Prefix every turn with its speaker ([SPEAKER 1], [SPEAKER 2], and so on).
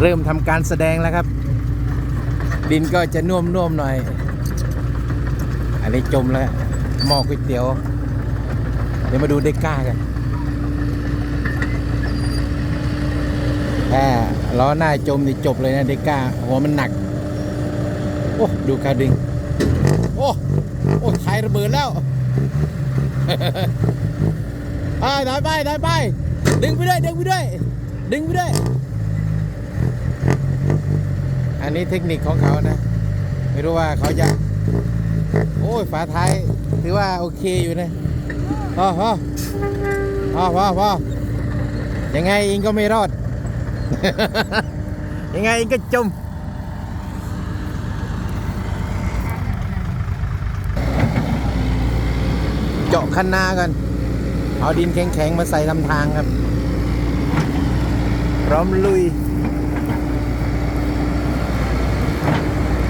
[SPEAKER 1] เริ่มทำการแสดงแล้วครับดินก็จะน่วมๆหน่อยอันนี้จมแล้วหม้อก๋วยเตี๋ยวเดี๋ยวมาดูเด็กก้ากันถ้าล้อหน้าจมนี่จบเลยนะเด็กก้าหัวมันหนักโอ้ดูการดึงโอ้ไทยระเบิดแล้วได้ไปดึงไปด้วยอันนี้เทคนิคของเขานะไม่รู้ว่าเขาจะโอ้ยฝาท้ายถือว่าโอเคอยู่นะพอยังไงเองก็ไม่รอด ยังไงเองก็จมเจาะคันนากันเอาดินแข็งๆมาใส่ทำทางครับพร้อมลุย